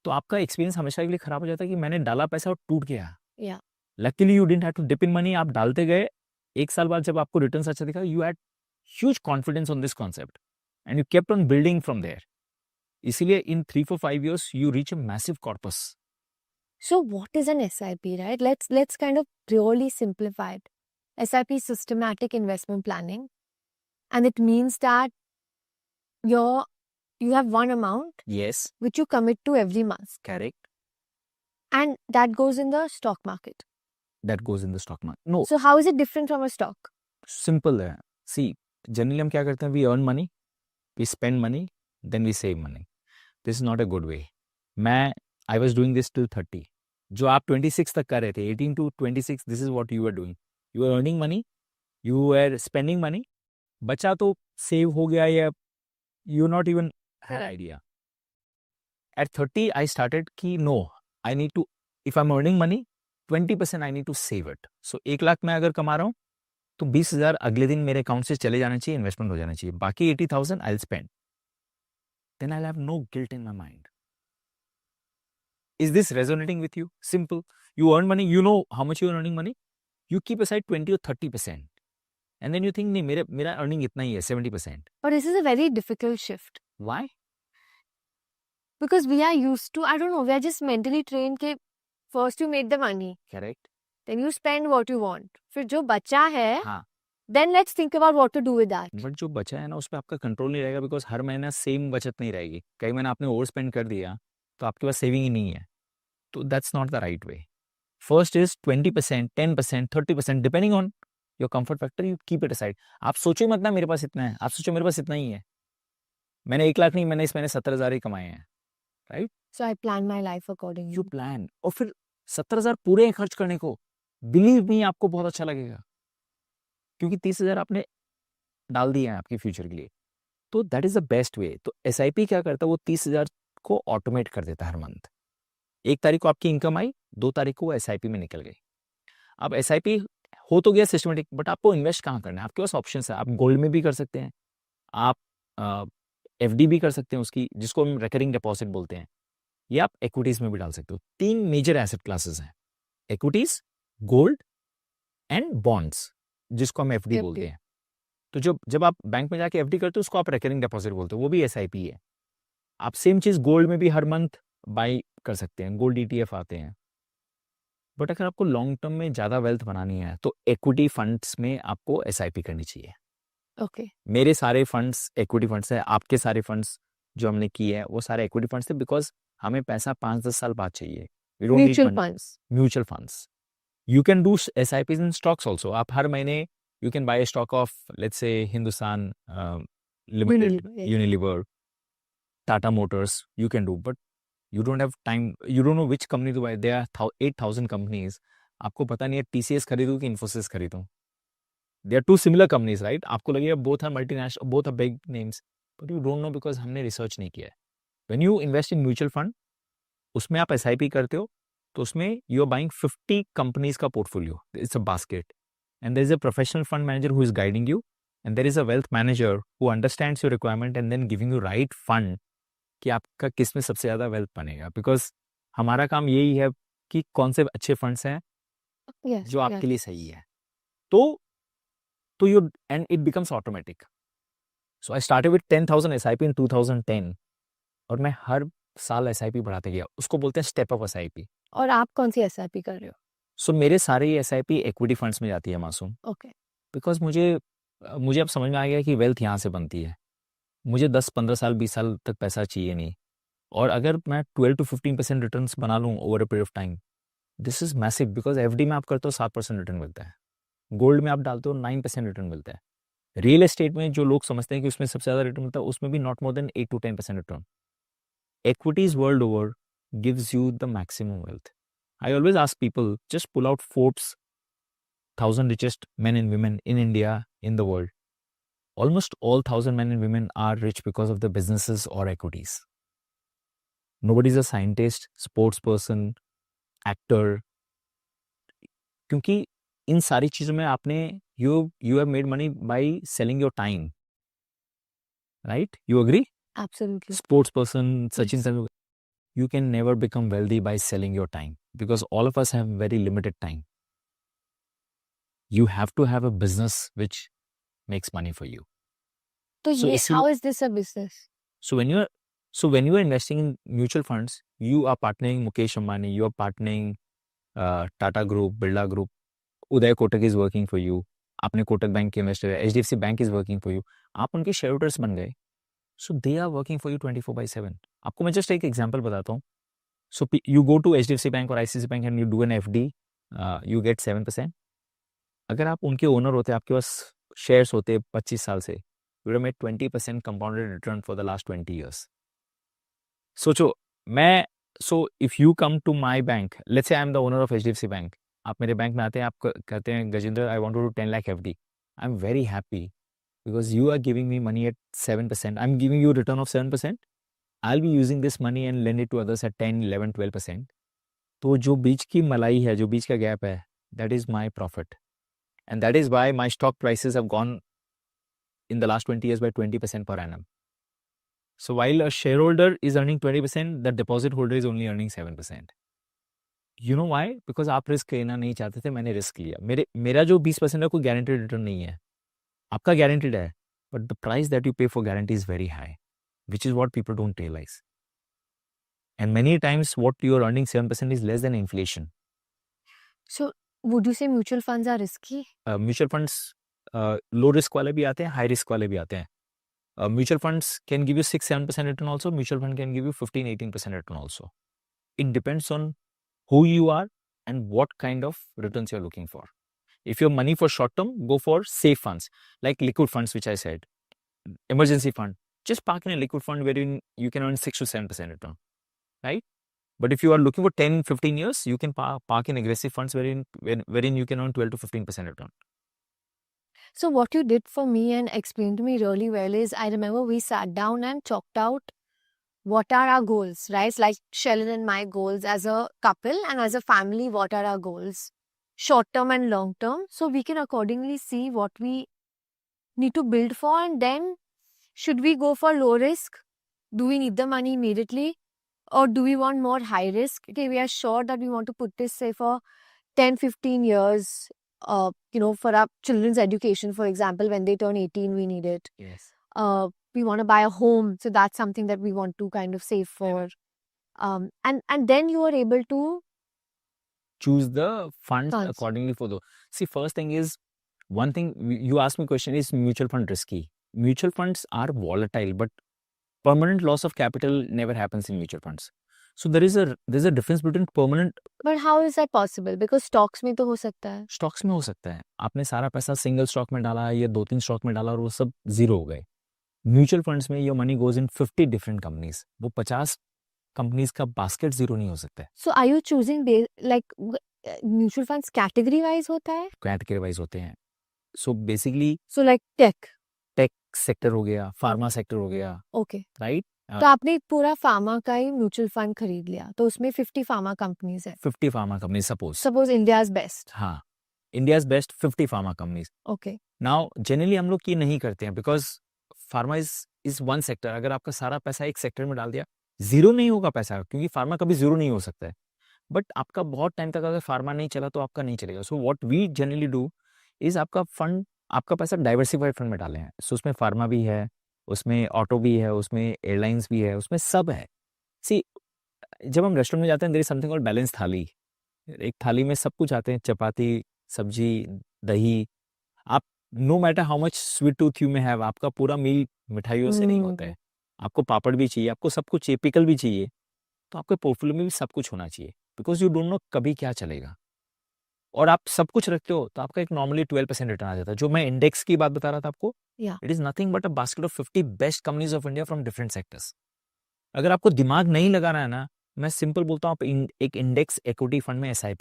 तो आपका एक्सपीरियंस हमेशा के लिए खराब हो जाता है कि मैंने डाला पैसा और टूट गया। Yeah. Luckily you didn't have to dip in money, आप डालते गए, 1 साल बाद जब आपको रिटर्न्स अच्छा दिखा, you had huge confidence on this concept and you kept on building from there. इसीलिए इन 3-4-5 years you reach a massive corpus. So what is an SIP, right? Let's kind of really simplify it. SIP is systematic investment planning, and it means that you have one amount Yes, which you commit to every month, correct. and that goes in the stock market. That goes in the stock market. No, So how is it different from a stock? simple है. See, generally हम क्या करते हैं? We earn money, we spend money, then we save money. This is not a good way. I was doing this till 30. जो आप 26 तक कर रहे थे, 18 to 26, this is what you were doing. You were earning money, you were spending money. बचा तो save हो गया या you not even had Correct. idea. At 30, I started कि no, I need to, if I'm earning money, 20% I need to save it. So 1 lakh मैं अगर कमा रहा हूँ, तो 20,000 अगले दिन मेरे अकाउंट से चले जाना चाहिए, इन्वेस्टमेंट हो जाना चाहिए. बाकी 80,000 I'll spend. Then I'll have no guilt in my mind. Is this resonating with you? Simple. You earn money, you know how much you are earning money. You keep aside 20 or 30%. And then you think, नहीं मेरा earning इतना ही है, 70%. But this is a very difficult shift Why? because we are used to, I don't know, we are just mentally trained कि first you make the money, Correct. then you spend what you want. फिर जो बचा है, हाँ. then let's think about what to do with that. But जो बचा है ना, उस पर आपका कंट्रोल नहीं रहेगा, बिकॉज हर महीना सेम बचत नहीं रहेगी. कई महीना आपने ओवर स्पेंड कर दिया, तो आपके पास सेविंग ही नहीं है. तो that's not the right way. First is 20%, 10%, 30%, depending on your comfort factor, you keep it aside. आप सोचो मत ना मेरे पास इतना है, आप सोचो मेरे पास इतना ही है. मैंने 1 लाख नहीं, मैंने इस महीने 70,000 ही कमाए हैं. Right? So I plan my life accordingly. You plan, और फिर 70,000 पूरे हैं खर्च करने को. बिलीव मी, आपको बहुत अच्छा लगेगा, क्योंकि 30,000 आपने डाल दिए हैं आपके फ्यूचर के लिए. तो that is the best way. तो SIP क्या करता है, वो 30,000 को ऑटोमेट कर देता है हर मंथ. 1 तारीख को आपकी इनकम आई, 2 तारीख को वो SIP में निकल गई. अब SIP हो तो गया सिस्टमेटिक, बट आपको इन्वेस्ट कहाँ करना है? आपके पास ऑप्शन है. आप गोल्ड में भी कर सकते हैं, आप FD भी कर सकते हैं उसकी, जिसको हम रिकरिंग डिपॉजिट बोलते हैं, या आप इक्विटीज में भी डाल सकते हो. 3 मेजर एसेट क्लासेस हैं: इक्विटीज, गोल्ड एंड बॉन्ड्स, जिसको हम FD बोलते हैं. तो जब आप बैंक में जाके FD करते हो, उसको आप रिकरिंग डिपॉजिट बोलते हो, वो भी SIP है. आप सेम चीज गोल्ड में भी हर मंथ बाई कर सकते हैं, गोल्ड ETF आते हैं. बट अगर आपको लॉन्ग टर्म में ज़्यादा वेल्थ बनानी है, तो इक्विटी फंड्स में आपको SIP करनी चाहिए. Okay. मेरे सारे फंड्स इक्विटी फंड्स है, आपके सारे फंड्स जो हमने किए हैं वो सारे इक्विटी फंड्स थे, बिकॉज हमें पैसा 5-10 साल बाद चाहिए. Mutual funds. Mutual funds. You can do SIPs in stocks also. आप हर महीने you can buy stock of, let's say, Hindustan limited, Unilever, yes. Unilever, Tata Motors, you can do, but you don't have time, you don't know which company to buy. There are 8,000 companies. आपको पता नहीं है TCS खरीदूं कि इन्फोसिस खरीदूं. They are two similar companies, right? आपको लगेगा both are multinational, both are big names, but you don't know because हमने रिसर्च नहीं किया है. When you invest in mutual fund, उसमें आप SIP करते हो, तो उसमें you are buying 50 companies का portfolio. It's a basket, and there is a professional fund manager who is guiding you, and there is a wealth manager who understands your requirement and then giving you right fund कि आपका किस में सबसे ज़्यादा wealth बनेगा. Because हमारा काम यही है कि कौन से अच्छे फंड्स हैं Yes. जो आपके yes. लिए सही है. तो you and it becomes automatic. So I started with 10,000 SIP इन 2010, और मैं हर साल SIP बढ़ाते गया. उसको बोलते हैं स्टेप अप SIP. और आप कौन सी SIP कर रहे हो? सो मेरे सारे SIP इक्विटी फंड्स में जाती है, मासूम. Okay. बिकॉज मुझे अब समझ में आ गया कि वेल्थ यहाँ से बनती है. मुझे 10-15 साल 20 साल तक पैसा चाहिए नहीं. और अगर मैं 12 to 15% रिटर्न्स बना लूँ over a period of time, this is massive. Because FD में आप करते हो 7% रिटर्न मिलता है, गोल्ड में आप डालते हो 9% रिटर्न मिलता है, रियल एस्टेट में जो लोग समझते हैं कि उसमें सबसे ज़्यादा रिटर्न मिलता है, उसमें भी not more than 8 to 10% return. Equities world over gives you the maximum wealth. I always ask people, just pull out Forbes 1000 richest men and women in India, in the world. Almost all 1000 men and women are rich because of the businesses or equities. Nobody is a scientist, sports person, actor. क्योंकि इन सारी चीज़ों में आपने you have made money by selling your time. Right? You agree? Absolutely. Sports person, Sachin Yes. Tendulkar. you can never become wealthy by selling your time, because all of us have very limited time. You have to have a business which makes money for you. So So ye, if you- how is this a business? So when you are investing in mutual funds, you are partnering Mukesh Ambani, you are partnering Tata Group, Birla Group, Uday Kotak is working for you. आपने Kotak bank के investor है, HDFC bank is working for you, आप उनके shareholders बन गए. So they are working for you 24/7. आपको मैं just एक एग्जांपल बताता हूँ. So you go to HDFC bank और ICICI bank and you do an FD, you get 7%. अगर आप उनके ओनर होते, आपके पास शेयर्स होते 25 साल से, you would made 20% compounded return for the last 20 years. सोचो, मैं if you come to my bank, let's say I am the owner of HDFC bank, आप मेरे बैंक में आते हैं, आप कहते हैं Gajendra I want to do 10 lakh FD. I am very happy because you are giving me money at 7%. I'm giving you a return of 7%. I'll be using this money and lend it to others at 10, 11, 12%. तो जो बीच की मलाई है, जो बीच का gap है, that is my profit. And that is why my stock prices have gone in the last 20 years by 20% per annum. So while a shareholder is earning 20%, the deposit holder is only earning 7%. You know why? Because आप risk लेना नहीं चाहते थे, मैंने risk लिया. मेरा जो 20% है कोई गारंटेड रिटर्न नहीं है, आपका गारंटेड है, but the price that you pay for guarantee is very high, which is what people don't realise. And many times what you are earning 7% is less than inflation. So would you say mutual funds are risky? Mutual funds low risk वाले भी आते हैं, high risk वाले भी आते हैं. Mutual funds can give you 6-7% return also. Mutual fund can give you 15-18% return also. It depends on who you are and what kind of returns you're looking for. If you're money for short term, go for safe funds like liquid funds, which I said, emergency fund. Just park in a liquid fund wherein you can earn 6 to 7% return, right? But if you are looking for 10-15 years, you can park in aggressive funds wherein you can earn 12 to 15% return. So what you did for me and explained to me really well is, I remember we sat down and chalked out what are our goals, right? Like Sheldon and my goals as a couple and as a family, what are our goals? Short term and long term. So we can accordingly see what we need to build for, and then should we go for low risk? Do we need the money immediately? Or do we want more high risk? Okay, we are sure that we want to put this, say, for 10-15 years, for our children's education, for example, when they turn 18, we need it. Yes. We want to buy a home, so that's something that we want to kind of save for. And then you are able to Choose the funds Funds. accordingly for those. See, first thing is, one thing you asked me question, is mutual fund risky? Mutual funds are volatile, but permanent loss of capital never happens in mutual funds. So there's a difference between permanent. But how is that possible? Because stocks में तो हो सकता है. Stocks में हो सकता है, आपने सारा पैसा सिंगल स्टॉक में डाला या 2-3 स्टॉक में डाला और वो सब जीरो हो गए. म्यूचुअल फंड्स में your money goes in 50 different companies. वो 50 कंपनीज का बास्केट जीरो नहीं हो सकता है. So are you choosing mutual funds category wise होता है? कैटेगरी वाइज होते हैं. So basically So like tech. Tech sector हो गया, फार्मा सेक्टर हो गया, Okay. राइट. तो आपने एक पूरा फार्मा का ही म्यूचुअल फंड खरीद लिया, तो उसमें 50 फार्मा कंपनीज है. 50 pharma company suppose. Suppose India's best. हाँ, India's best 50 pharma companies. Okay. Now generally हम लोग ये नहीं करते हैं, because pharma is one sector. अगर आपका सारा पैसा एक सेक्टर में डाल दिया, जीरो नहीं होगा पैसा, क्योंकि फार्मा कभी जीरो नहीं हो सकता है. बट आपका बहुत टाइम तक अगर फार्मा नहीं चला तो आपका नहीं चलेगा. So what we generally do is आपका पैसा डाइवर्सिफाइड फंड में डाले हैं. सो उसमें फार्मा भी है, उसमें ऑटो भी है, उसमें एयरलाइंस भी है, उसमें सब है. सी, जब हम रेस्टोरेंट में जाते हैं, there is something called balance thali. एक थाली में सब कुछ आते हैं, चपाती, सब्जी, दही. आप no matter how much sweet tooth you may have, आपका पूरा मील मिठाइयों से नहीं होता है. आपको पापड़ भी चाहिए, आपको सब कुछ चाहिए, पिकल भी चाहिए. तो आपके पोर्टफोलियो में भी सब कुछ होना चाहिए, बिकॉज यू डोंट नो कभी क्या चलेगा. और आप सब कुछ रखते हो तो आपका एक नॉर्मली 12% रिटर्न आ जाता है. जो मैं इंडेक्स की बात बता रहा था आपको, Yeah. It is nothing but a basket of 50 best companies of India from different sectors. अगर आपको दिमाग नहीं लगाना है ना, मैं सिंपल बोलता हूँ, आप एक इंडेक्स इक्विटी फंड में SIP